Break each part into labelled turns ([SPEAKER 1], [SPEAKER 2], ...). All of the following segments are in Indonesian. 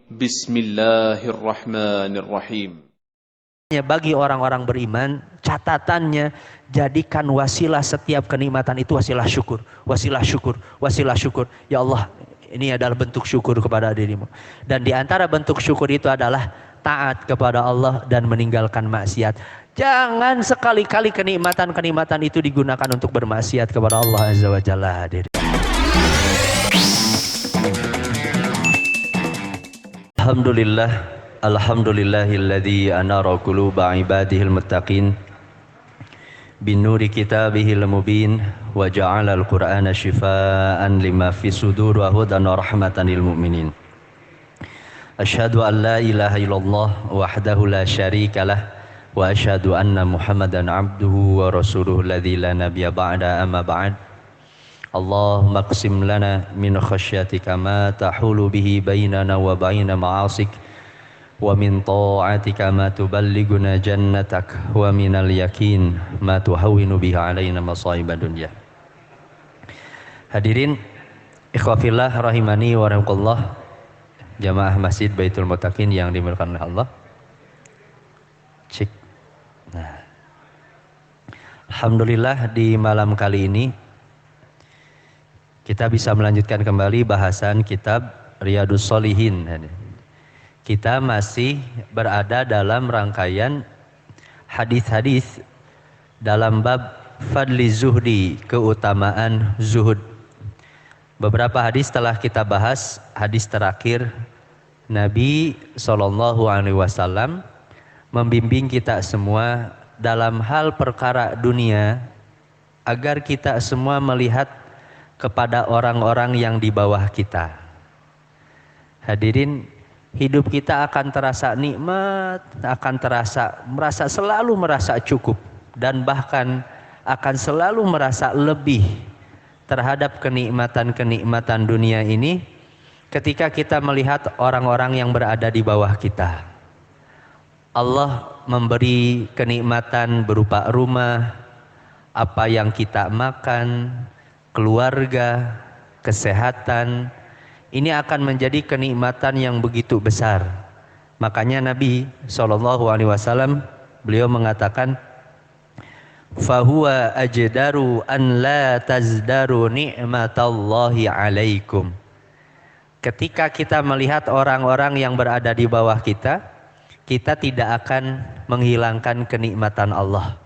[SPEAKER 1] Bismillahirrahmanirrahim.
[SPEAKER 2] Bagi orang-orang beriman, catatannya jadikan wasilah setiap kenikmatan itu wasilah syukur, wasilah syukur, wasilah syukur. Ya Allah, ini adalah bentuk syukur kepada dirimu. Dan di antara bentuk syukur itu adalah taat kepada Allah dan meninggalkan maksiat. Jangan sekali-kali kenikmatan-kenikmatan itu digunakan untuk bermaksiat kepada Allah Azza wa Jalla. Alhamdulillah, alhamdulillahilladzi anara quluba ibadihil muttaqin binuri kitabihil mubin wa ja'alal qur'ana shifaa'an lima fi sudur wa hudan wa rahmatan lil mu'minin. Asyhadu an la ilaha illallah wahdahu la syarikalah wa asyhadu anna Muhammadan abduhu wa rasuluhu alladzi la nabiyya ba'da amma ba'd. Allahumma qsim lana min khasyatika ma tahulu bihi bainana wa baina ma'asik wa min ta'atika ma tuballighuna jannatak wa minal yakin ma tuhawwinu bihi alaina masa'ibad dunya. Hadirin ikhwafillah rahimani wa rahimakumullah, jamaah Masjid Baitul Muttaqin yang dimuliakan oleh Allah. Cik. Nah, alhamdulillah di malam kali ini kita bisa melanjutkan kembali bahasan kitab Riyadhus Shalihin. Kita masih berada dalam rangkaian hadis-hadis dalam bab fadli zuhdi, keutamaan zuhud. Beberapa hadis telah kita bahas. Hadis terakhir Nabi SAW membimbing kita semua dalam hal perkara dunia agar kita semua melihat kepada orang-orang yang di bawah kita. Hadirin, hidup kita akan terasa nikmat, akan merasa selalu merasa cukup, dan bahkan akan selalu merasa lebih terhadap kenikmatan-kenikmatan dunia ini ketika kita melihat orang-orang yang berada di bawah kita. Allah memberi kenikmatan berupa rumah, apa yang kita makan, keluarga, kesehatan. Ini akan menjadi kenikmatan yang begitu besar. Makanya Nabi SAW beliau mengatakan, fahuwa ajdaru an la tazdaru ni'matallahi alaikum. Ketika kita melihat orang-orang yang berada di bawah kita, kita tidak akan menghilangkan kenikmatan Allah.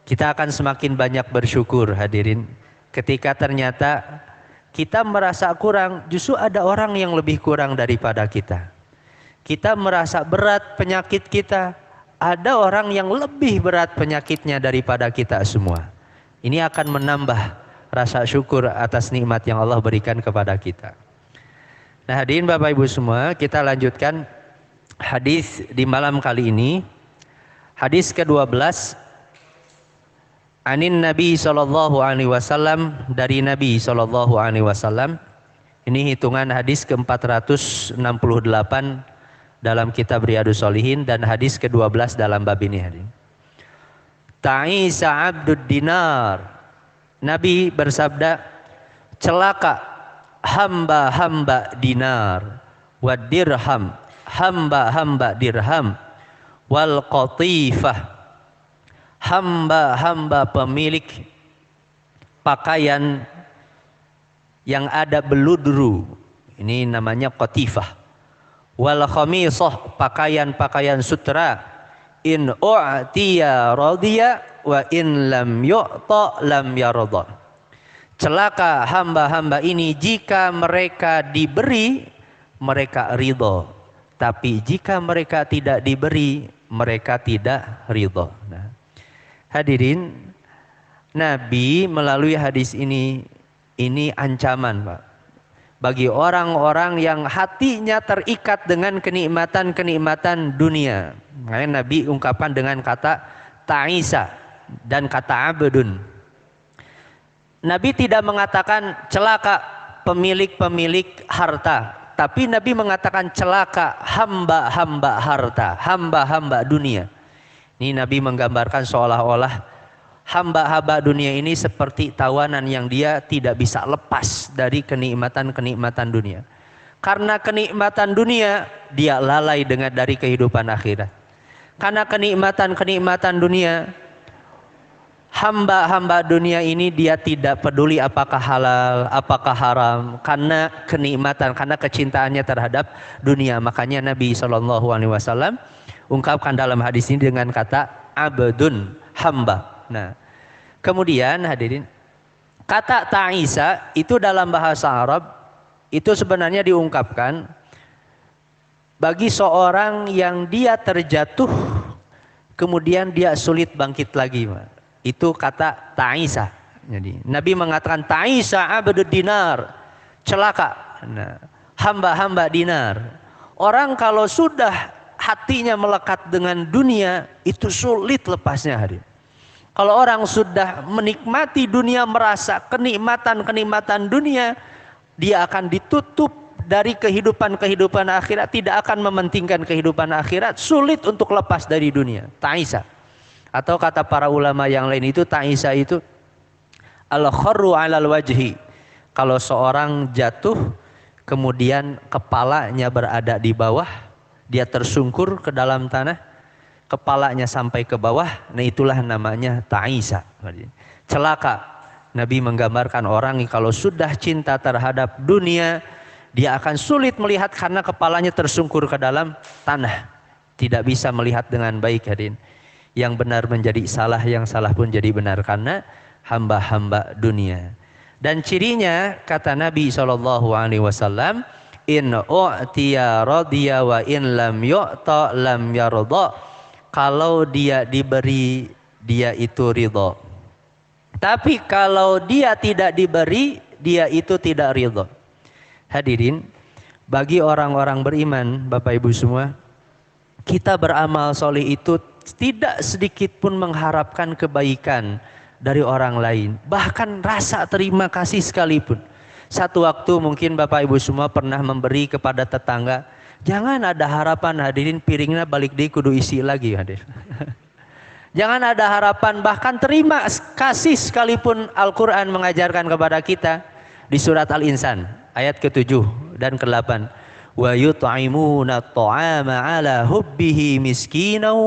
[SPEAKER 2] Kita akan semakin banyak bersyukur, hadirin. Ketika ternyata kita merasa kurang, justru ada orang yang lebih kurang daripada kita. Kita merasa berat penyakit kita, ada orang yang lebih berat penyakitnya daripada kita semua. Ini akan menambah rasa syukur atas nikmat yang Allah berikan kepada kita. Nah, hadirin Bapak Ibu semua, kita lanjutkan hadis di malam kali ini. Hadis ke-12 Anin Nabi SAW, dari Nabi SAW. Ini hitungan hadis ke-468 dalam kitab Riyadhus Shalihin dan hadis ke-12 dalam bab ini. Ta'isa abdud dinar. Nabi bersabda, celaka hamba-hamba dinar, wa dirham, hamba-hamba dirham, wal qatifah, hamba-hamba pemilik pakaian yang ada beludru, ini namanya qatifah. Wal khamisah, pakaian-pakaian sutra. In u'tiya radiya wa in lam yu'ta lam yarda. Celaka hamba-hamba ini, jika mereka diberi mereka ridha, tapi jika mereka tidak diberi mereka tidak ridha. Nah, hadirin, Nabi melalui hadis ini ancaman, Pak, bagi orang-orang yang hatinya terikat dengan kenikmatan-kenikmatan dunia. Makanya Nabi ungkapan dengan kata ta'isa dan kata abdun. Nabi tidak mengatakan celaka pemilik-pemilik harta, tapi Nabi mengatakan celaka hamba-hamba harta, hamba-hamba dunia. Ini Nabi menggambarkan seolah-olah hamba-hamba dunia ini seperti tawanan yang dia tidak bisa lepas dari kenikmatan-kenikmatan dunia. Karena kenikmatan dunia, dia lalai dari kehidupan akhirat. Karena kenikmatan dunia, hamba-hamba dunia ini dia tidak peduli apakah halal, apakah haram, karena kenikmatan, karena kecintaannya terhadap dunia. Makanya Nabi SAW ungkapkan dalam hadis ini dengan kata abdun, hamba. Nah, kemudian hadirin, kata ta'isa itu dalam bahasa Arab itu sebenarnya diungkapkan bagi seorang yang dia terjatuh kemudian dia sulit bangkit lagi. Itu kata ta'isa. Jadi Nabi mengatakan ta'isa abdud dinar, celaka. Nah, hamba-hamba dinar. Orang kalau sudah hatinya melekat dengan dunia itu sulit lepasnya, hadirin. Kalau orang sudah menikmati dunia, merasa kenikmatan dunia, dia akan ditutup dari kehidupan akhirat, tidak akan mementingkan kehidupan akhirat, sulit untuk lepas dari dunia. Ta'isa. Atau kata para ulama yang lain itu ta'isa itu al-kharru 'alal wajhi. Kalau seorang jatuh kemudian kepalanya berada di bawah, dia tersungkur ke dalam tanah, kepalanya sampai ke bawah, nah itulah namanya ta'isa. Celaka. Nabi menggambarkan orang kalau sudah cinta terhadap dunia, dia akan sulit melihat karena kepalanya tersungkur ke dalam tanah. Tidak bisa melihat dengan baik, hadirin. Yang benar menjadi salah, yang salah pun jadi benar karena hamba-hamba dunia. Dan cirinya kata Nabi SAW, in u'tiya radiya wa in lam yu'ta lam yarda. Kalau dia diberi, dia itu ridha. Tapi kalau dia tidak diberi, dia itu tidak ridha. Hadirin, bagi orang-orang beriman, Bapak Ibu semua, kita beramal soleh itu tidak sedikit pun mengharapkan kebaikan dari orang lain. Bahkan rasa terima kasih sekalipun. Satu waktu mungkin Bapak Ibu semua pernah memberi kepada tetangga. Jangan ada harapan, hadirin, piringnya balik di kudu isi lagi, hadir. Jangan ada harapan, bahkan terima kasih sekalipun. Al-Quran mengajarkan kepada kita di surat Al-Insan ayat ke-7 dan ke-8. Wa yut'imuna at-ta'ama 'ala hubbihi miskinan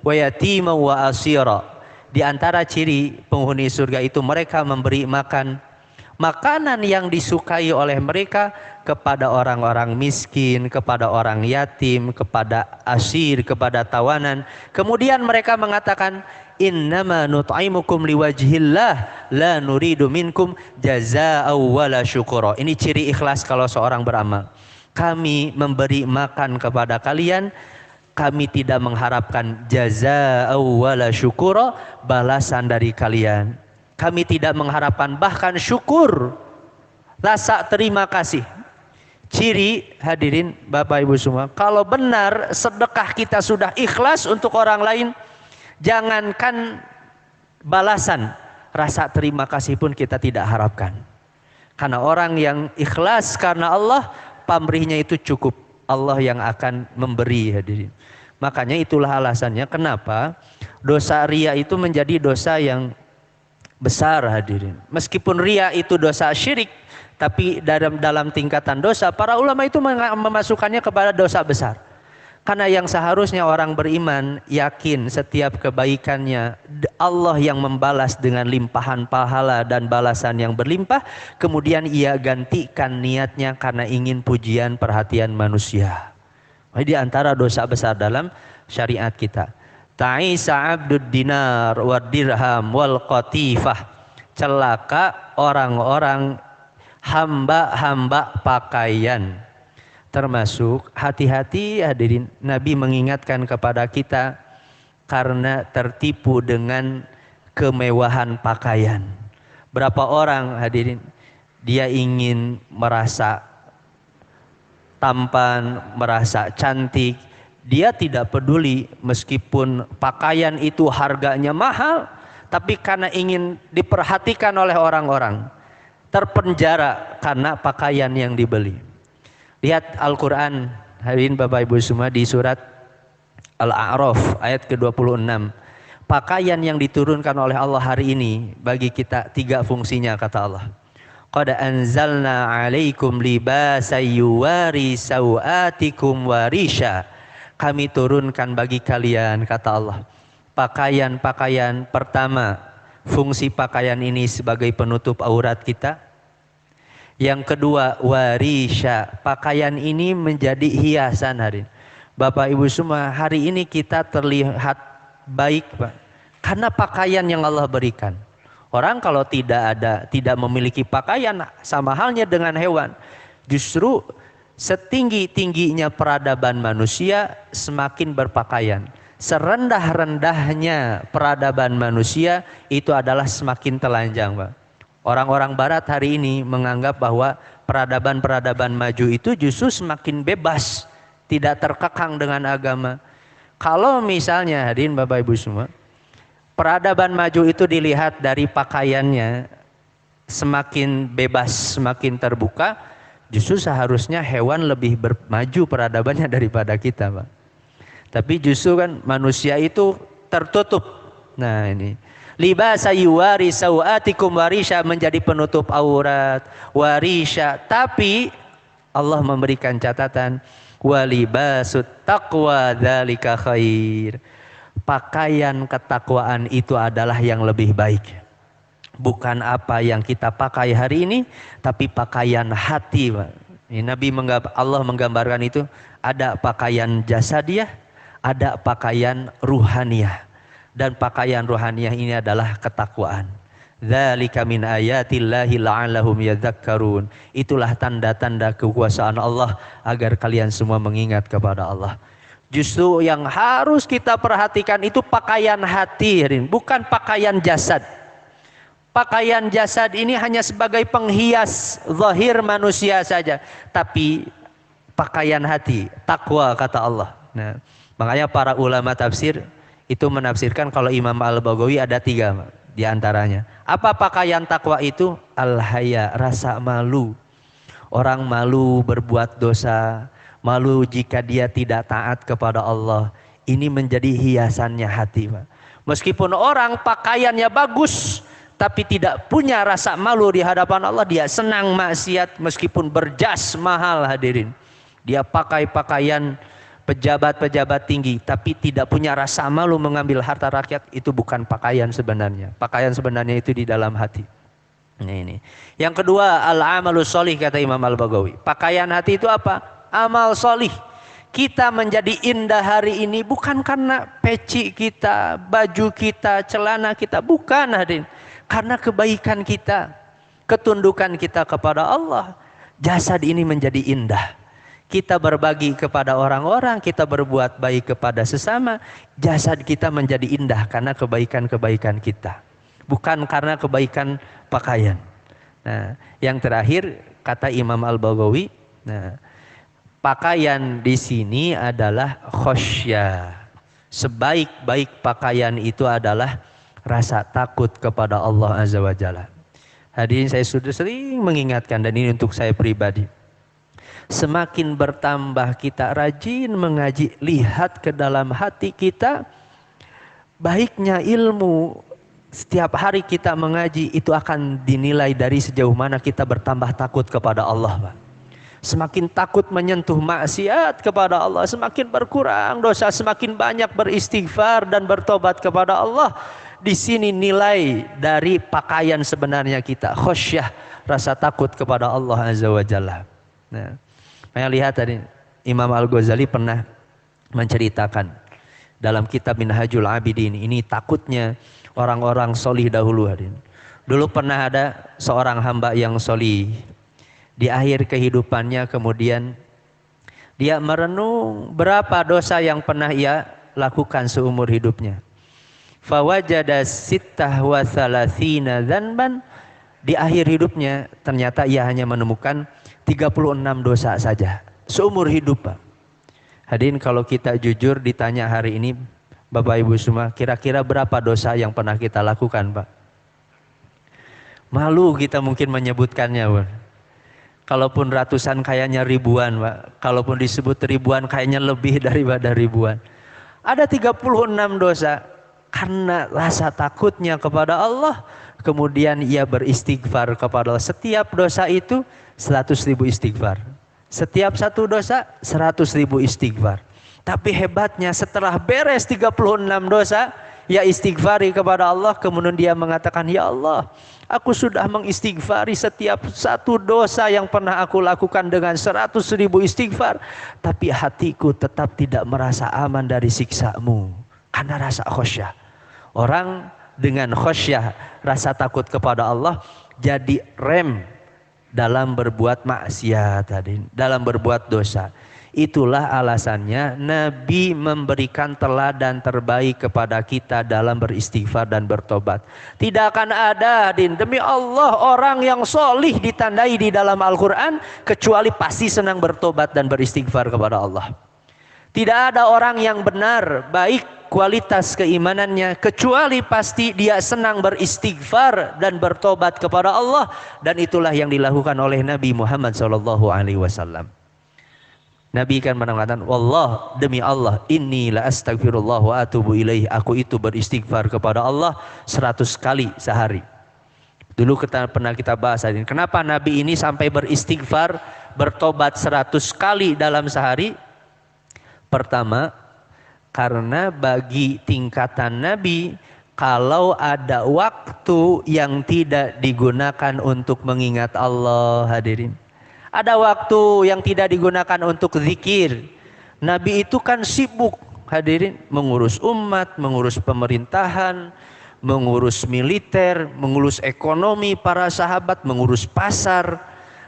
[SPEAKER 2] wa yatiman wa asira. Di antara ciri penghuni surga itu mereka memberi makan makanan yang disukai oleh mereka kepada orang-orang miskin, kepada orang yatim, kepada asir, kepada tawanan. Kemudian mereka mengatakan, innama nut'imukum liwajhillah la nuridu minkum jazaa'an wala syukura. Ini ciri ikhlas kalau seorang beramal. Kami memberi makan kepada kalian, kami tidak mengharapkan jazaa'an wala syukura, balasan dari kalian. Kami tidak mengharapkan bahkan syukur, rasa terima kasih. Ciri, hadirin Bapak Ibu semua, kalau benar sedekah kita sudah ikhlas untuk orang lain, jangankan balasan, rasa terima kasih pun kita tidak harapkan. Karena orang yang ikhlas karena Allah, pamrihnya itu cukup. Allah yang akan memberi, hadirin. Makanya itulah alasannya kenapa dosa riya itu menjadi dosa yang besar, hadirin. Meskipun riya itu dosa syirik, tapi dalam tingkatan dosa, para ulama itu memasukkannya kepada dosa besar. Karena yang seharusnya orang beriman yakin setiap kebaikannya Allah yang membalas dengan limpahan pahala dan balasan yang berlimpah, kemudian ia gantikan niatnya karena ingin pujian perhatian manusia. Di antara dosa besar dalam syariat kita. Ta'isa abdud dinar wa dirham wal qatifah. Celaka orang-orang hamba-hamba pakaian. Termasuk hati-hati, hadirin, Nabi mengingatkan kepada kita karena tertipu dengan kemewahan pakaian. Berapa orang, hadirin, dia ingin merasa tampan, merasa cantik, dia tidak peduli meskipun pakaian itu harganya mahal, tapi karena ingin diperhatikan oleh orang-orang, terpenjara karena pakaian yang dibeli. Lihat Al-Quran, hadirin Bapak Ibu semua, di surat Al-A'raf ayat ke-26. Pakaian yang diturunkan oleh Allah hari ini bagi kita 3 fungsinya, kata Allah. Qad anzalna 'alaikum libasan yuwari sawatikum warisha. Kami turunkan bagi kalian, kata Allah, pakaian-pakaian. Pertama, fungsi pakaian ini sebagai penutup aurat kita. Yang kedua, warisha, pakaian ini menjadi hiasan hari ini. Bapak Ibu semua, hari ini kita terlihat baik, Pak, karena pakaian yang Allah berikan. Orang kalau tidak memiliki pakaian, sama halnya dengan hewan. Justru setinggi-tingginya peradaban manusia semakin berpakaian. Serendah-rendahnya peradaban manusia itu adalah semakin telanjang, Pak. Orang-orang barat hari ini menganggap bahwa peradaban-peradaban maju itu justru semakin bebas, tidak terkekang dengan agama. Kalau misalnya hadirin Bapak Ibu semua, peradaban maju itu dilihat dari pakaiannya semakin bebas, semakin terbuka, justru seharusnya hewan lebih maju peradabannya daripada kita, Pak. Tapi justru kan manusia itu tertutup. Nah ini, libasa yuwari sawatikum warisha, menjadi penutup aurat, warisha. Tapi Allah memberikan catatan, walibasut taqwa dzalika khair. Pakaian ketakwaan itu adalah yang lebih baik. Bukan apa yang kita pakai hari ini, tapi pakaian hati, Pak. Ini Allah menggambarkan itu, ada pakaian jasadiah, ada pakaian ruhaniyah. Dan pakaian ruhaniyah ini adalah ketakwaan. Dzalika min ayatillahi la'allahum yadzakkarun. Itulah tanda-tanda kekuasaan Allah agar kalian semua mengingat kepada Allah. Justru yang harus kita perhatikan itu pakaian hati, bukan pakaian jasad. Pakaian jasad ini hanya sebagai penghias zahir manusia saja, tapi pakaian hati, takwa, kata Allah. Nah, makanya para ulama tafsir itu menafsirkan kalau Imam Al-Baghawi ada 3 di antaranya. Apa pakaian takwa itu? Al-haya, rasa malu. Orang malu berbuat dosa, malu jika dia tidak taat kepada Allah. Ini menjadi hiasannya hati, Pak. Meskipun orang pakaiannya bagus, tapi tidak punya rasa malu di hadapan Allah, dia senang maksiat meskipun berjas mahal, hadirin. Dia pakai pakaian pejabat-pejabat tinggi, tapi tidak punya rasa malu mengambil harta rakyat. Itu bukan pakaian sebenarnya. Pakaian sebenarnya itu di dalam hati. Ini. Yang kedua, al-amalus sholih, kata Imam Al-Baghawi. Pakaian hati itu apa? Amal sholih. Kita menjadi indah hari ini bukan karena peci kita, baju kita, celana kita, bukan, hadirin. Karena kebaikan kita, ketundukan kita kepada Allah. Jasad ini menjadi indah. Kita berbagi kepada orang-orang, kita berbuat baik kepada sesama, jasad kita menjadi indah karena kebaikan-kebaikan kita, bukan karena kebaikan pakaian. Nah, yang terakhir kata Imam Al-Baghawi, nah, pakaian di sini adalah khosyah. Sebaik-baik pakaian itu adalah rasa takut kepada Allah Azza wa Jalla. Hadirin, saya sudah sering mengingatkan, dan ini untuk saya pribadi. Semakin bertambah kita rajin mengaji, lihat ke dalam hati kita, baiknya ilmu. Setiap hari kita mengaji itu akan dinilai dari sejauh mana kita bertambah takut kepada Allah, Pak. Semakin takut menyentuh maksiat kepada Allah, semakin berkurang dosa, semakin banyak beristighfar dan bertobat kepada Allah. Di sini nilai dari pakaian sebenarnya kita, khosyah, rasa takut kepada Allah Azza wa Jalla. Nah, saya lihat tadi Imam Al-Ghazali pernah menceritakan dalam kitab Minhajul Abidin, ini takutnya orang-orang solih dahulu. Dulu pernah ada seorang hamba yang solih, di akhir kehidupannya kemudian dia merenung berapa dosa yang pernah ia lakukan seumur hidupnya. Fawajada sittah wa thalathina dzanban. Di akhir hidupnya ternyata ia hanya menemukan 36 dosa saja seumur hidup, Pak. Hadirin, kalau kita jujur ditanya hari ini Bapak Ibu semua, kira-kira berapa dosa yang pernah kita lakukan, Pak? Malu kita mungkin menyebutkannya, Pak. Kalaupun ratusan kayaknya ribuan, Pak. Kalaupun disebut ribuan kayaknya lebih daripada ribuan. Ada 36 dosa. Karena rasa takutnya kepada Allah kemudian ia beristighfar kepada Allah. Setiap dosa itu 100.000 istighfar. Setiap satu dosa 100.000 istighfar. Tapi hebatnya setelah beres 36 dosa, ia istighfari kepada Allah, kemudian dia mengatakan, ya Allah, aku sudah mengistighfari setiap satu dosa yang pernah aku lakukan dengan 100.000 istighfar, tapi hatiku tetap tidak merasa aman dari siksa-Mu karena rasa khosyah. Orang dengan khosyah, rasa takut kepada Allah, jadi rem dalam berbuat maksiat, dalam berbuat dosa. Itulah alasannya Nabi memberikan teladan terbaik kepada kita dalam beristighfar dan bertobat. Tidak akan ada, demi Allah, orang yang solih ditandai di dalam Al-Quran kecuali pasti senang bertobat dan beristighfar kepada Allah. Tidak ada orang yang benar, baik kualitas keimanannya, kecuali pasti dia senang beristighfar dan bertobat kepada Allah. Dan itulah yang dilakukan oleh Nabi Muhammad SAW. Nabi kan mengatakan, wallah, demi Allah, inni la astaghfirullah wa atubu ilaih. Aku itu beristighfar kepada Allah 100 kali sehari. Dulu pernah kita bahas ini. Kenapa Nabi ini sampai beristighfar, bertobat 100 kali dalam sehari? Pertama, karena bagi tingkatan Nabi, kalau ada waktu yang tidak digunakan untuk mengingat Allah, hadirin, ada waktu yang tidak digunakan untuk zikir, Nabi itu kan sibuk, hadirin, mengurus umat, mengurus pemerintahan, mengurus militer, mengurus ekonomi para sahabat, mengurus pasar.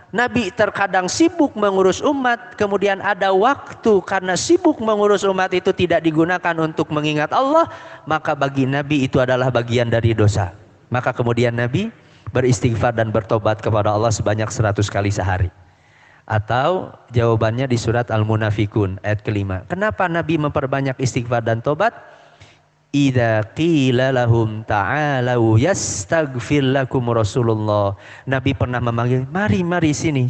[SPEAKER 2] Nabi terkadang sibuk mengurus umat, kemudian ada waktu karena sibuk mengurus umat itu tidak digunakan untuk mengingat Allah, maka bagi Nabi itu adalah bagian dari dosa. Maka kemudian Nabi beristighfar dan bertobat kepada Allah sebanyak 100 kali sehari. Atau jawabannya di surat Al-Munafikun ayat ke-5. Kenapa Nabi memperbanyak istighfar dan tobat? Idza qila lahum ta'alau yastaghfir lakum Rasulullah. Nabi pernah memanggil, mari sini.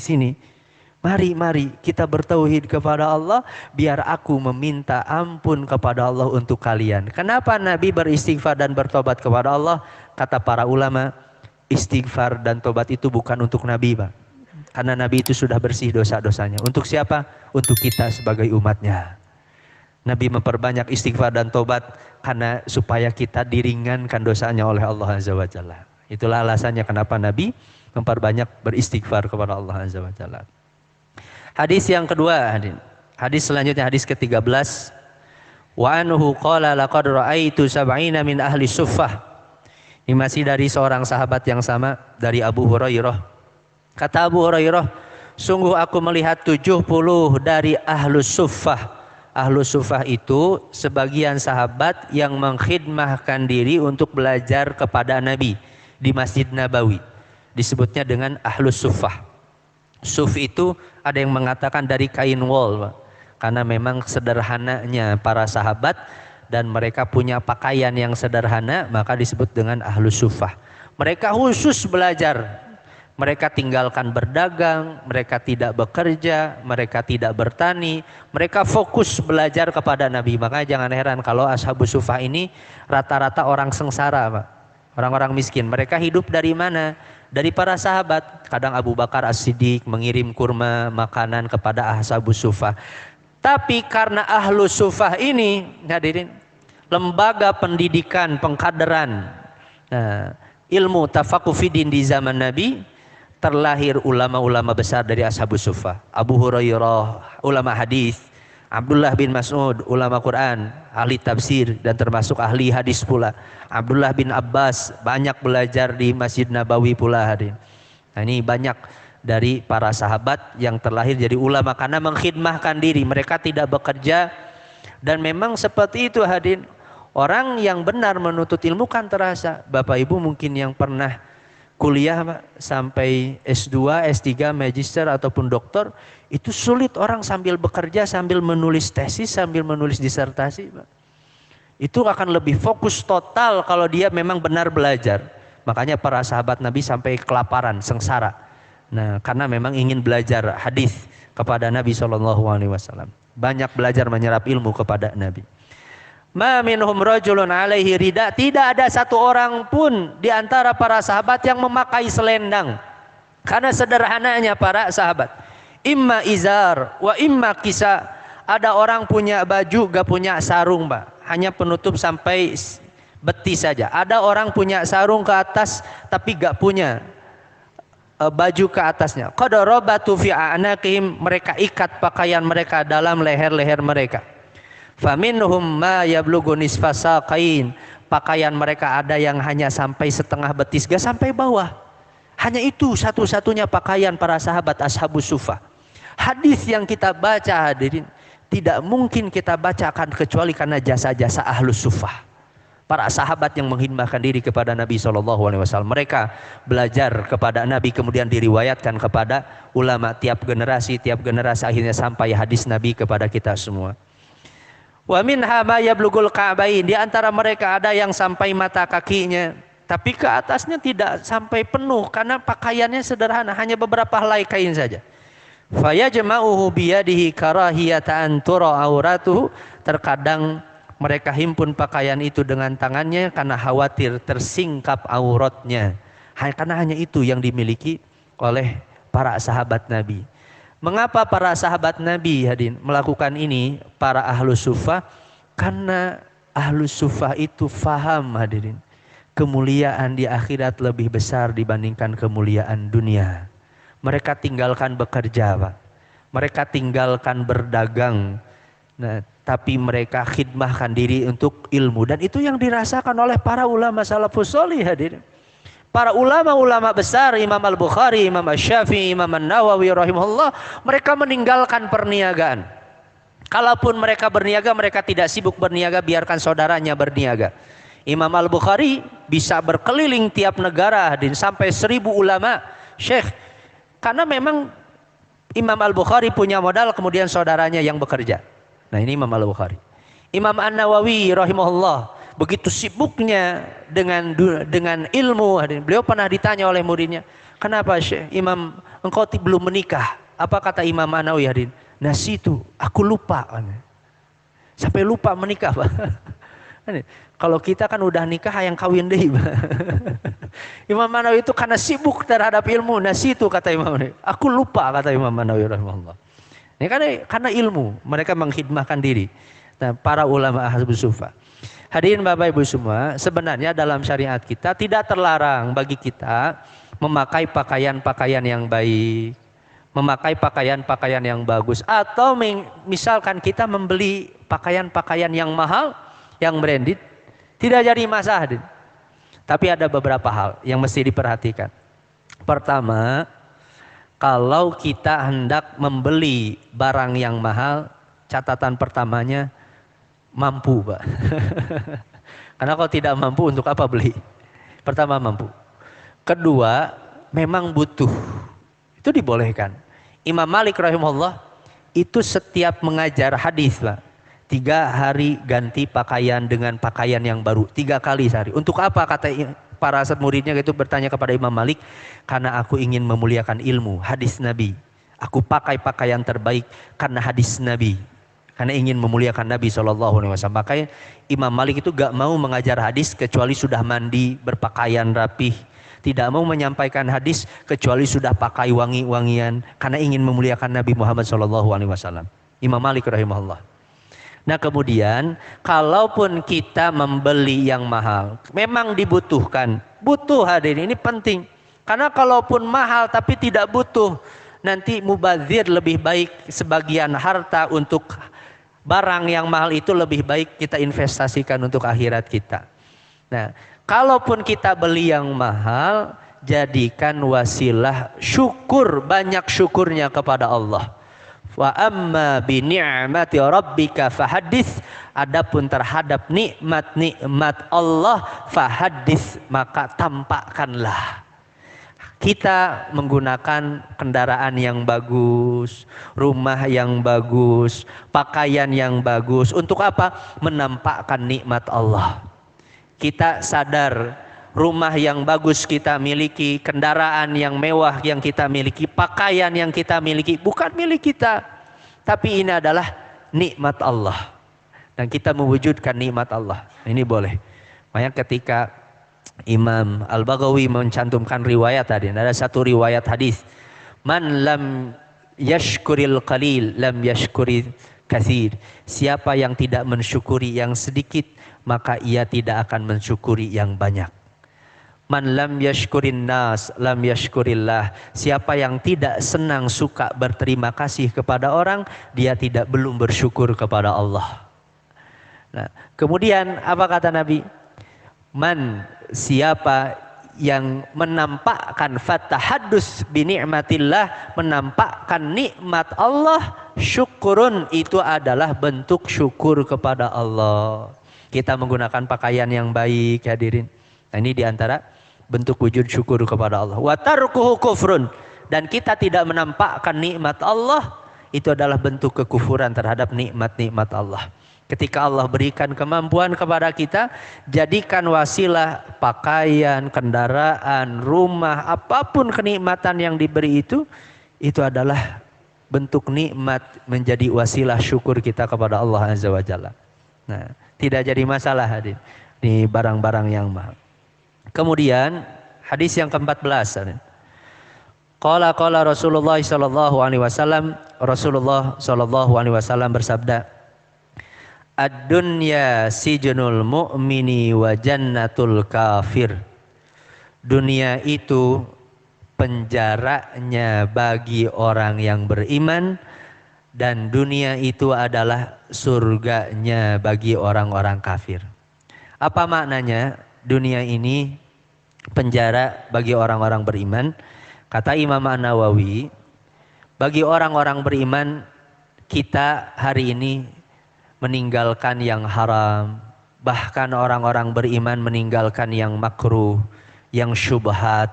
[SPEAKER 2] Mari kita bertauhid kepada Allah, biar aku meminta ampun kepada Allah untuk kalian. Kenapa Nabi beristighfar dan bertobat kepada Allah? Kata para ulama, istighfar dan tobat itu bukan untuk Nabi, Pak. Karena Nabi itu sudah bersih dosa-dosanya. Untuk siapa? Untuk kita sebagai umatnya. Nabi memperbanyak istighfar dan tobat karena supaya kita diringankan dosanya oleh Allah Azza wa Jalla. Itulah alasannya kenapa Nabi memperbanyak beristighfar kepada Allah Azza wa Jalla. Hadis yang kedua, hadis selanjutnya, hadis ke-13. Wa anhu qala laqad ra'aitu sab'ina min ahli suffah. Ini masih dari seorang sahabat yang sama, dari Abu Hurairah. Kata Abu Hurairah, sungguh aku melihat 70 dari ahlus suffah. Ahlus suffah itu sebagian sahabat yang mengkhidmahkan diri untuk belajar kepada Nabi di Masjid Nabawi. Disebutnya dengan ahlus suffah. Suf itu ada yang mengatakan dari kain wol, Pak. Karena memang sederhananya para sahabat dan mereka punya pakaian yang sederhana, maka disebut dengan ahlus suffah. Mereka khusus belajar. Mereka tinggalkan berdagang, mereka tidak bekerja, mereka tidak bertani, mereka fokus belajar kepada Nabi. Makanya jangan heran kalau ashabus suffah ini rata-rata orang sengsara, Pak. Orang-orang miskin. Mereka hidup dari mana? Dari para sahabat. Kadang Abu Bakar As-Siddiq mengirim kurma, makanan kepada ashabus suffah. Tapi karena ahlus suffah ini, hadirin, lembaga pendidikan, pengkaderan, ilmu tafaqquh fiddin di zaman Nabi, terlahir ulama-ulama besar dari ashabus suffah. Abu Hurairah, ulama hadis, Abdullah bin Mas'ud, ulama Quran, ahli tafsir dan termasuk ahli hadis pula. Abdullah bin Abbas banyak belajar di Masjid Nabawi pula, hadirin. Nah, ini banyak dari para sahabat yang terlahir jadi ulama karena mengkhidmahkan diri, mereka tidak bekerja. Dan memang seperti itu, hadirin. Orang yang benar menuntut ilmu kan terasa. Bapak Ibu mungkin yang pernah kuliah, Pak, sampai S2, S3, magister ataupun doktor, itu sulit orang sambil bekerja, sambil menulis tesis, sambil menulis disertasi, Pak. Itu akan lebih fokus total kalau dia memang benar belajar. Makanya para sahabat Nabi sampai kelaparan, sengsara. Nah, karena memang ingin belajar hadis kepada Nabi SAW. Banyak belajar menyerap ilmu kepada Nabi. Ma minhum rajulun alaihi rida, tidak ada satu orang pun di antara para sahabat yang memakai selendang. Karena sederhananya para sahabat, imma izar wa imma kisa. Ada orang punya baju gak punya sarung, Pak, hanya penutup sampai betis saja. Ada orang punya sarung ke atas tapi gak punya baju ke atasnya. Qad rabatu fi a'naqihim, mereka ikat pakaian mereka dalam leher-leher mereka. Faminhum ma yablughu nisfa saqain, pakaian mereka ada yang hanya sampai setengah betis, gak sampai bawah. Hanya itu satu-satunya pakaian para sahabat ashabus suffah. Hadis yang kita baca, hadirin, tidak mungkin kita bacakan kecuali karena jasa-jasa ahlus suffah. Para sahabat yang menghidmahkan diri kepada Nabi SAW. Mereka belajar kepada Nabi, kemudian diriwayatkan kepada ulama. Tiap generasi akhirnya sampai hadis Nabi kepada kita semua. Wa minha ma yablughul ka'bain, di antara mereka ada yang sampai mata kakinya, tapi ke atasnya tidak sampai penuh karena pakaiannya sederhana, hanya beberapa helai kain saja. Fayajma'uhu biyadihi karahiyata an tura auratuhu, terkadang mereka himpun pakaian itu dengan tangannya karena khawatir tersingkap auratnya. Karena hanya itu yang dimiliki oleh para sahabat Nabi. Mengapa para sahabat Nabi, hadirin, melakukan ini, para ahlus suffah? Karena ahlus suffah itu faham, hadirin, kemuliaan di akhirat lebih besar dibandingkan kemuliaan dunia. Mereka tinggalkan bekerja, Pak. Mereka tinggalkan berdagang. Nah, tapi mereka khidmahkan diri untuk ilmu, dan itu yang dirasakan oleh para ulama salafus shalih, hadirin. Para ulama-ulama besar, Imam Al-Bukhari, Imam Asy-Syafi'i, Imam An-Nawawi rahimahullah, mereka meninggalkan perniagaan. Kalaupun mereka berniaga, mereka tidak sibuk berniaga, biarkan saudaranya berniaga. Imam Al-Bukhari bisa berkeliling tiap negara dan sampai 1000 ulama syekh, karena memang Imam Al-Bukhari punya modal, kemudian saudaranya yang bekerja. Nah, ini Imam Al-Bukhari. Imam An-Nawawi rahimahullah, begitu sibuknya dengan ilmu. Beliau pernah ditanya oleh muridnya, kenapa Syekh Imam engkau belum menikah? Apa kata Imam An-Nawawi, hadirin? Nasitu, aku lupa. Sampai lupa menikah, Pak. Kalau kita kan udah nikah yang kawin deh, Pak. Imam An-Nawawi itu karena sibuk terhadap ilmu. Nasitu, kata Imam An-Nawawi, aku lupa, kata Imam An-Nawawi rahimahullah. Ini karena ilmu, mereka menghidmahkan diri. Nah, para ulama ahlus suffah. Hadirin Bapak Ibu semua, sebenarnya dalam syariat kita tidak terlarang bagi kita memakai pakaian-pakaian yang baik, memakai pakaian-pakaian yang bagus, atau misalkan kita membeli pakaian-pakaian yang mahal, yang branded, tidak jadi masalah, hadirin. Tapi ada beberapa hal yang mesti diperhatikan. Pertama, kalau kita hendak membeli barang yang mahal, catatan pertamanya mampu, Pak. Karena kalau tidak mampu, untuk apa beli? Pertama, mampu. Kedua, memang butuh. Itu dibolehkan. Imam Malik rahimahullah itu setiap mengajar hadis, Pak, 3 hari ganti pakaian dengan pakaian yang baru, 3 kali sehari. Untuk apa, kata para muridnya itu bertanya kepada Imam Malik? Karena aku ingin memuliakan ilmu, hadis Nabi. Aku pakai pakaian terbaik karena hadis Nabi. Karena ingin memuliakan Nabi SAW. Makanya Imam Malik itu gak mau mengajar hadis kecuali sudah mandi, berpakaian rapih. Tidak mau menyampaikan hadis kecuali sudah pakai wangi-wangian. Karena ingin memuliakan Nabi Muhammad SAW. Imam Malik rahimahullah. Nah, kemudian kalaupun kita membeli yang mahal, memang dibutuhkan. Butuh, hadirin, ini penting. Karena kalaupun mahal tapi tidak butuh, nanti mubazir, lebih baik sebagian harta untuk barang yang mahal itu lebih baik kita investasikan untuk akhirat kita. Nah, kalaupun kita beli yang mahal, jadikan wasilah syukur, banyak syukurnya kepada Allah. Wa amma bi ni'mati rabbika fahadits, adapun terhadap nikmat-nikmat Allah fahadits, maka tampakkanlah. Kita menggunakan kendaraan yang bagus, rumah yang bagus, pakaian yang bagus. Untuk apa? Menampakkan nikmat Allah. Kita sadar rumah yang bagus kita miliki, kendaraan yang mewah yang kita miliki, pakaian yang kita miliki bukan milik kita, tapi ini adalah nikmat Allah. dan kita mewujudkan nikmat Allah. Ini boleh. Makanya ketika Imam Al-Baghawi mencantumkan riwayat tadi, ada satu riwayat hadis, man lam yashkuril qalil lam yashkuril katsir. Siapa yang tidak mensyukuri yang sedikit, maka ia tidak akan mensyukuri yang banyak. Man lam yashkurin nas lam yashkurillah. Siapa yang tidak senang suka berterima kasih kepada orang, dia belum bersyukur kepada Allah. Nah, kemudian apa kata Nabi? Man, siapa yang menampakkan fatahaddus bi ni'matillah, menampakkan nikmat Allah, syukurun, itu adalah bentuk syukur kepada Allah. Kita menggunakan pakaian yang baik, hadirin. Nah, ini diantara bentuk wujud syukur kepada Allah. Wa tarkuhu kufrun, dan kita tidak menampakkan nikmat Allah, itu adalah bentuk kekufuran terhadap nikmat-nikmat Allah. Ketika Allah berikan kemampuan kepada kita, jadikan wasilah pakaian, kendaraan, rumah, apapun kenikmatan yang diberi itu adalah bentuk nikmat, menjadi wasilah syukur kita kepada Allah Azza wa Jalla. Nah, tidak jadi masalah hadir di barang-barang yang mahal. Kemudian hadis yang ke-14. Qala Rasulullah sallallahu alaihi wasallam, Rasulullah sallallahu alaihi wasallam bersabda, ad-dunya sijnul mu'mini wa jannatul kafir. Dunia itu penjaranya bagi orang yang beriman, dan dunia itu adalah surganya bagi orang-orang kafir. Apa maknanya? Dunia ini penjara bagi orang-orang beriman. Kata Imam An-Nawawi, bagi orang-orang beriman, kita hari ini meninggalkan yang haram, bahkan orang-orang beriman meninggalkan yang makruh, yang syubhat.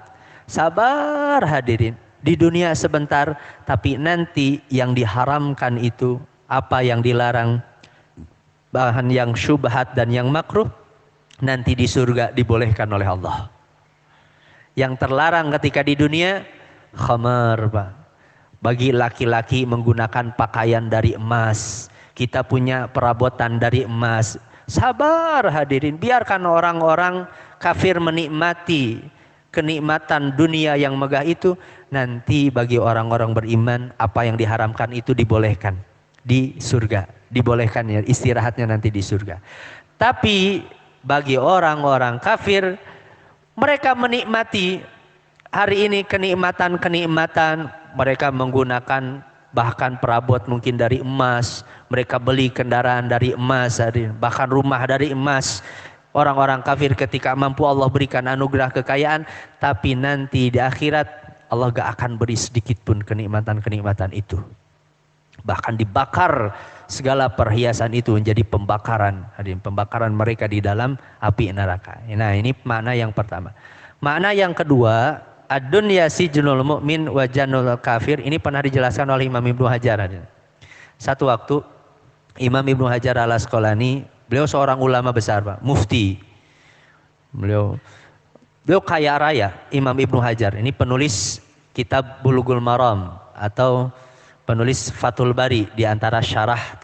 [SPEAKER 2] Sabar hadirin, di dunia sebentar, tapi nanti yang diharamkan itu, apa yang dilarang, bahan yang syubhat dan yang makruh, nanti di surga dibolehkan oleh Allah. Yang terlarang ketika di dunia, khamar, Pak. Bagi laki-laki menggunakan pakaian dari emas, kita punya perabotan dari emas. Sabar hadirin, biarkan orang-orang kafir menikmati kenikmatan dunia yang megah itu. Nanti bagi orang-orang beriman, apa yang diharamkan itu dibolehkan di surga. Dibolehkan ya, istirahatnya nanti di surga. Tapi bagi orang-orang kafir, mereka menikmati hari ini kenikmatan-kenikmatan. Mereka menggunakan bahkan perabot mungkin dari emas. Mereka beli kendaraan dari emas, bahkan rumah dari emas. Orang-orang kafir ketika mampu Allah berikan anugerah kekayaan, tapi nanti di akhirat Allah gak akan beri sedikit pun kenikmatan-kenikmatan itu. Bahkan dibakar segala perhiasan itu menjadi pembakaran. Pembakaran mereka di dalam api neraka. Nah, ini makna yang pertama. Makna yang kedua, ad-dunya sijnul mu'min wa jannul kafir. Ini pernah dijelaskan oleh Imam Ibnu Hajar. Satu waktu Imam Ibnu Hajar Al-Asqalani, beliau seorang ulama besar, Pak, mufti. Beliau kaya raya, Imam Ibnu Hajar. Ini penulis kitab Bulughul Maram atau penulis Fathul Bari, di antara syarah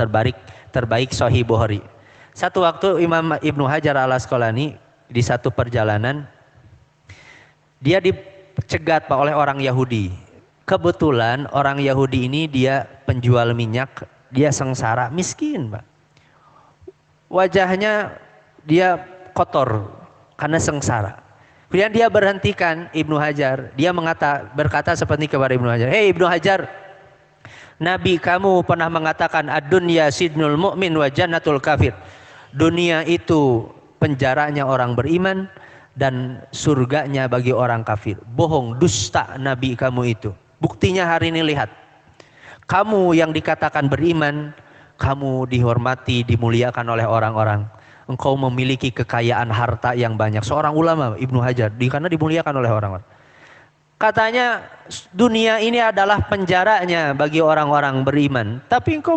[SPEAKER 2] terbaik Sahih Bukhari. Satu waktu Imam Ibnu Hajar Al-Asqalani di satu perjalanan, dia dicegat Pak oleh orang Yahudi. Kebetulan orang Yahudi ini dia penjual minyak, dia sengsara, miskin, Pak. Wajahnya dia kotor karena sengsara. Kemudian dia berhentikan Ibnu Hajar, dia berkata seperti kepada Ibnu Hajar, "Hei Ibnu Hajar, Nabi kamu pernah mengatakan ad-dunya sidnul mu'min wa jannatul kafir. Dunia itu penjaranya orang beriman dan surganya bagi orang kafir." Bohong, dusta Nabi kamu itu. Buktinya hari ini lihat. Kamu yang dikatakan beriman, kamu dihormati, dimuliakan oleh orang-orang. Engkau memiliki kekayaan harta yang banyak. Seorang ulama Ibnu Hajar, karena dimuliakan oleh orang-orang. Katanya dunia ini adalah penjaranya bagi orang-orang beriman. Tapi engkau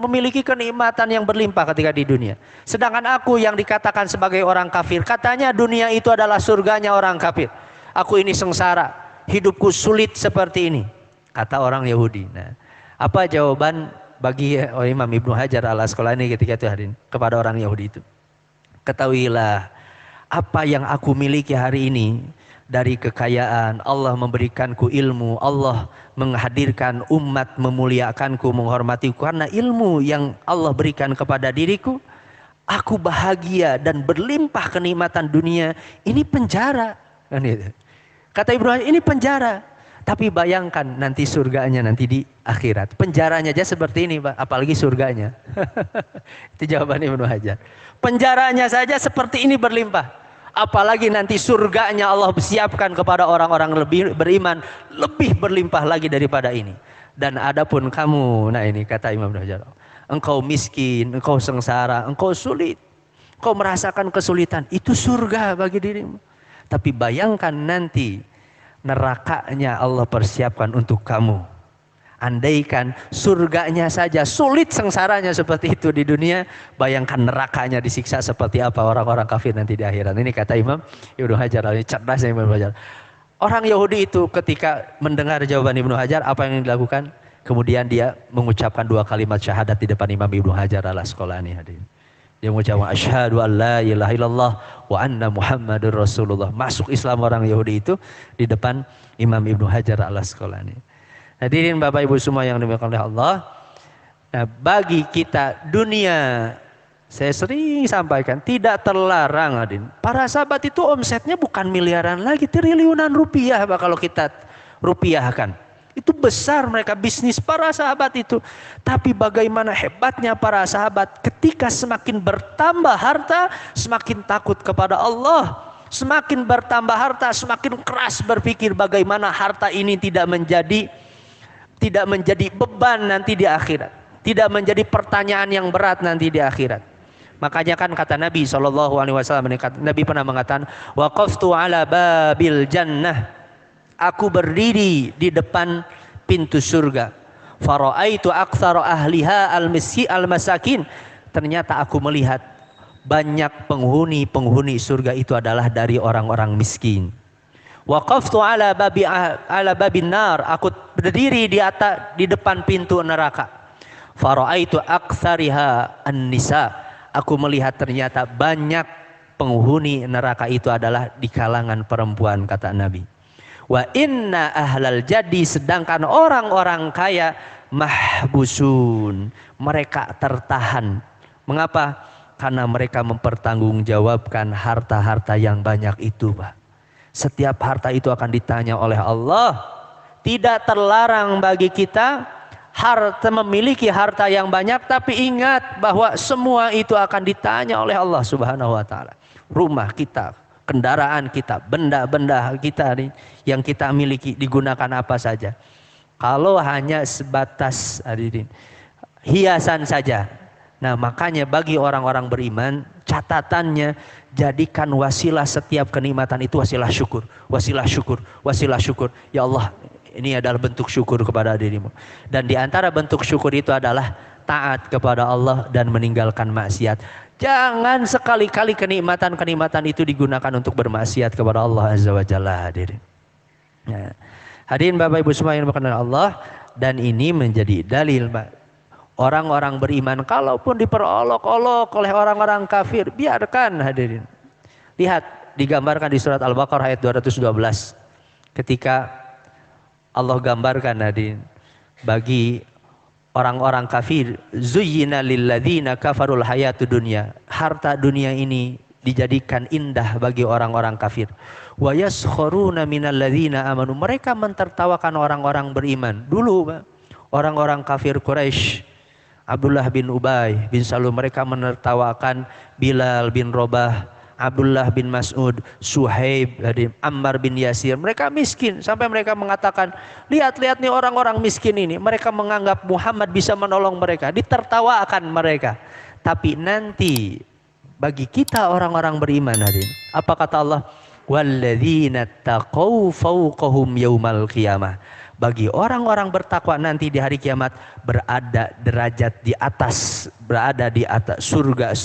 [SPEAKER 2] memiliki kenikmatan yang berlimpah ketika di dunia. Sedangkan aku yang dikatakan sebagai orang kafir, katanya dunia itu adalah surganya orang kafir. Aku ini sengsara, hidupku sulit seperti ini, kata orang Yahudi. Nah, apa jawaban bagi Imam Ibnu Hajar al-Asqalani ketika itu hadirin kepada orang Yahudi itu. Ketahuilah apa yang aku miliki hari ini dari kekayaan, Allah memberikanku ilmu, Allah menghadirkan umat, memuliakanku, menghormatiku karena ilmu yang Allah berikan kepada diriku. Aku bahagia dan berlimpah kenikmatan dunia. Ini penjara. Kata Ibnu Hajar, ini penjara. Tapi bayangkan nanti surganya nanti di akhirat. Penjaranya aja seperti ini, Pak. Apalagi surganya. Itu jawaban Ibnu Hajar. Penjaranya saja seperti ini berlimpah. Apalagi nanti surganya Allah siapkan kepada orang-orang lebih beriman. Lebih berlimpah lagi daripada ini. Dan adapun kamu, nah ini kata Imam Ibnu Hajar. Engkau miskin, engkau sengsara, engkau sulit. Engkau merasakan kesulitan. Itu surga bagi dirimu. Tapi bayangkan nanti nerakanya Allah persiapkan untuk kamu. Andaikan surganya saja sulit sengsaranya seperti itu di dunia, bayangkan nerakanya disiksa seperti apa orang-orang kafir nanti di akhirat. Ini kata Imam Ibnu Hajar, ini cerdas Imam Ibnu Hajar. Orang Yahudi itu ketika mendengar jawaban Ibnu Hajar, apa yang dilakukan? Kemudian dia mengucapkan 2 kalimat syahadat di depan Imam Ibnu Hajar al-Asqalani. Dia mengucapkan asyhadu an la ilaha illallah wa anna Muhammadur Rasulullah. Masuk Islam orang Yahudi itu di depan Imam Ibnu Hajar al-Asqalani. Hadirin Bapak Ibu semua yang dimuliakan oleh Allah. Nah, bagi kita dunia, saya sering sampaikan, tidak terlarang hadirin. Para sahabat itu omsetnya bukan miliaran lagi, triliunan rupiah Pak kalau kita rupiahkan. Itu besar mereka bisnis para sahabat itu. Tapi bagaimana hebatnya para sahabat ketika semakin bertambah harta, semakin takut kepada Allah. Semakin bertambah harta, semakin keras berpikir bagaimana harta ini tidak menjadi beban nanti di akhirat. Tidak menjadi pertanyaan yang berat nanti di akhirat. Makanya kan kata Nabi SAW, Nabi pernah mengatakan, waqaftu ala babil jannah. Aku berdiri di depan pintu surga. Fara'aitu aktsara ahliha al-masakin. Ternyata aku melihat banyak penghuni surga itu adalah dari orang-orang miskin. Waqaftu ala babin nar. Aku berdiri di depan pintu neraka. Fara'aitu aktsariha an-nisa. Aku melihat ternyata banyak penghuni neraka itu adalah di kalangan perempuan, kata Nabi. Wa inna ahlal jadi, sedangkan orang-orang kaya mahbusun, mereka tertahan. Mengapa? Karena mereka mempertanggungjawabkan harta-harta yang banyak itu, Pak. Setiap harta itu akan ditanya oleh Allah. Tidak terlarang bagi kita memiliki harta yang banyak, tapi ingat bahwa semua itu akan ditanya oleh Allah Subhanahu wa taala. Rumah kita, kendaraan kita, benda-benda kita yang kita miliki digunakan apa saja. Kalau hanya sebatas hiasan saja. Nah, makanya bagi orang-orang beriman, catatannya jadikan wasilah setiap kenikmatan itu wasilah syukur, wasilah syukur, wasilah syukur. Ya Allah, ini adalah bentuk syukur kepada dirimu. Dan di antara bentuk syukur itu adalah taat kepada Allah dan meninggalkan maksiat. Jangan sekali-kali kenikmatan-kenikmatan itu digunakan untuk bermaksiat kepada Allah Azza wa Jalla, hadirin. Nah, hadirin Bapak Ibu semua yang dimuliakan Allah, dan ini menjadi dalil orang-orang beriman kalaupun diperolok-olok oleh orang-orang kafir, biarkan, hadirin. Lihat digambarkan di surat Al-Baqarah ayat 212. Ketika Allah gambarkan, hadirin, bagi orang-orang kafir, zuyyina lilladzina kafarul hayatud dunya. Harta dunia ini dijadikan indah bagi orang-orang kafir. Wa yaskharuna minalladzina amanu. Mereka mentertawakan orang-orang beriman. Dulu orang-orang kafir Quraisy, Abdullah bin Ubay bin Salul, mereka menertawakan Bilal bin Rabah, Abdullah bin Mas'ud, Suhaib, Ammar bin Yasir. Mereka miskin sampai mereka mengatakan, lihat-lihat nih orang-orang miskin ini. Mereka menganggap Muhammad bisa menolong mereka. Ditertawakan mereka. Tapi nanti bagi kita orang-orang beriman, hadirin, apa kata Allah? Walladzina taqaw fawqahum yaumal qiyamah. bagi orang-orang bertakwa nanti di hari kiamat berada derajat di atas, berada di atas surga,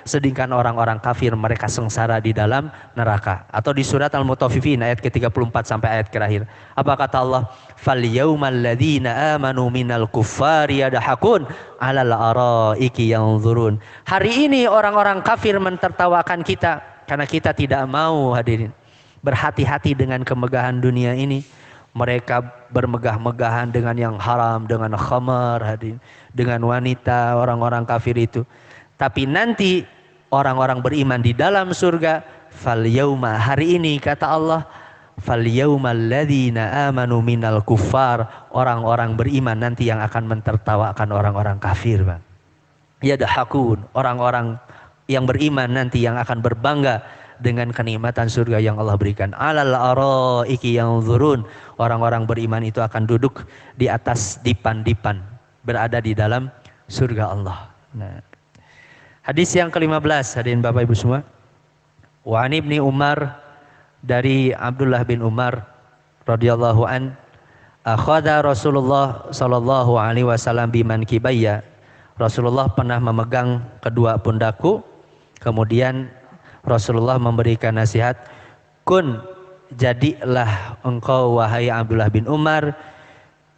[SPEAKER 2] sedangkan orang-orang kafir mereka sengsara di dalam neraka. Atau di surat Al-Mutaffifin ayat ke-34 sampai ayat terakhir. Apa kata Allah? Fal yaumal ladzina amanu minal kuffari yadhakun 'alal araiki yanzurun. Hari ini orang-orang kafir mentertawakan kita karena kita tidak mau, hadirin, berhati-hati dengan kemegahan dunia ini. Mereka bermegah-megahan dengan yang haram, dengan khamar, dengan wanita, orang-orang kafir itu. Tapi nanti orang-orang beriman di dalam surga, fal yauma, hari ini kata Allah, fal yaumal ladzina amanu minal kuffar, orang-orang beriman nanti yang akan mentertawakan orang-orang kafir, Bang. Yadhakun, orang-orang yang beriman nanti yang akan berbangga dengan kenikmatan surga yang Allah berikan. Alal araiki yanzurun, orang-orang beriman itu akan duduk di atas dipan-dipan, berada di dalam surga Allah. Nah, hadis yang ke-15, hadirin Bapak Ibu semua. Wa an Ibni Umar, dari Abdullah bin Umar radhiyallahu an, akhadha Rasulullah sallallahu alaihi wasallam biman kibayya. Rasulullah pernah memegang kedua pundakku, kemudian Rasulullah memberikan nasihat, kun, jadilah engkau wahai Abdullah bin Umar,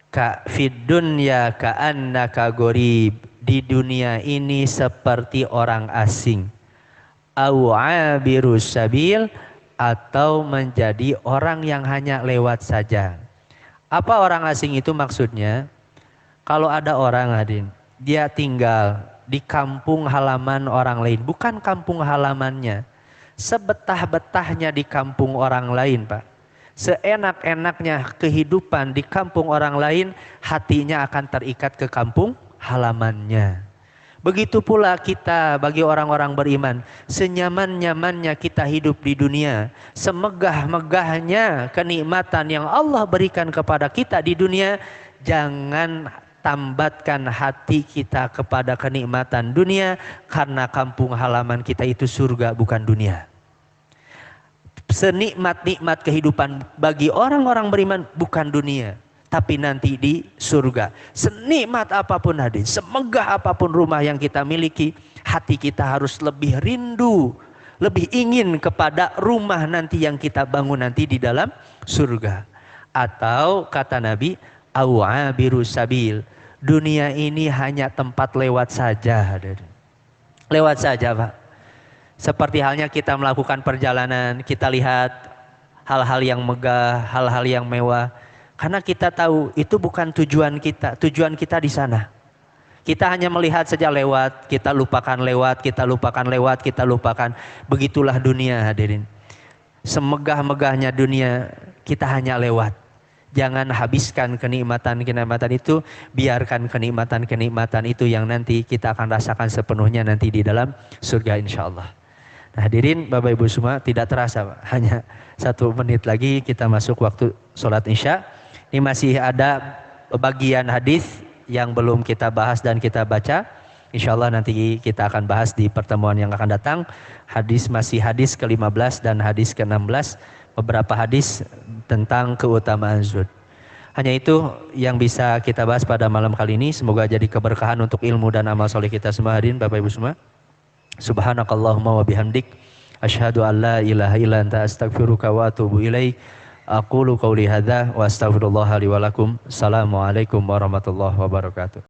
[SPEAKER 2] ka fid dunya ka'annaka gharib, di dunia ini seperti orang asing, au abirus sabil, atau menjadi orang yang hanya lewat saja. Apa orang asing itu maksudnya? Kalau ada orang, hadirin, dia tinggal di kampung halaman orang lain, bukan kampung halamannya, sebetah-betahnya di kampung orang lain, Pak. Seenak-enaknya kehidupan di kampung orang lain, hatinya akan terikat ke kampung halamannya. Begitu pula kita bagi orang-orang beriman, senyaman-nyamannya kita hidup di dunia, semegah-megahnya kenikmatan yang Allah berikan kepada kita di dunia, jangan tambatkan hati kita kepada kenikmatan dunia, karena kampung halaman kita itu surga, bukan dunia. Senikmat-nikmat kehidupan bagi orang-orang beriman bukan dunia, tapi nanti di surga. Senikmat apapun hadir, semegah apapun rumah yang kita miliki, hati kita harus lebih rindu, lebih ingin kepada rumah nanti yang kita bangun nanti di dalam surga. Atau kata Nabi, awabiru sabil, dunia ini hanya tempat lewat saja. Lewat saja, Pak. Seperti halnya kita melakukan perjalanan, kita lihat hal-hal yang megah, hal-hal yang mewah. Karena kita tahu itu bukan tujuan kita. Tujuan kita di sana. Kita hanya melihat saja lewat, kita lupakan lewat, kita lupakan lewat, kita lupakan. Begitulah dunia, hadirin. Semegah-megahnya dunia, kita hanya lewat. Jangan habiskan kenikmatan-kenikmatan itu, biarkan kenikmatan-kenikmatan itu yang nanti kita akan rasakan sepenuhnya nanti di dalam surga insyaallah. Nah, hadirin Bapak Ibu semua, tidak terasa Pak. Hanya 1 menit lagi kita masuk waktu sholat isya. Ini masih ada bagian hadis yang belum kita bahas dan kita baca. Insyaallah nanti kita akan bahas di pertemuan yang akan datang. Masih hadis ke-15 dan hadis ke-16. Beberapa hadis tentang keutamaan zuhud. Hanya itu yang bisa kita bahas pada malam kali ini. Semoga jadi keberkahan untuk ilmu dan amal soleh kita semua, hadirin Bapak Ibu semua. Subhanakallahumma wa bihamdik, asyhadu an la ilaha illa anta, astaghfiruka wa atubu ilaik. Aqulu qauli hadza wa astaghfirullah li wa lakum. Assalamualaikum warahmatullahi wabarakatuh.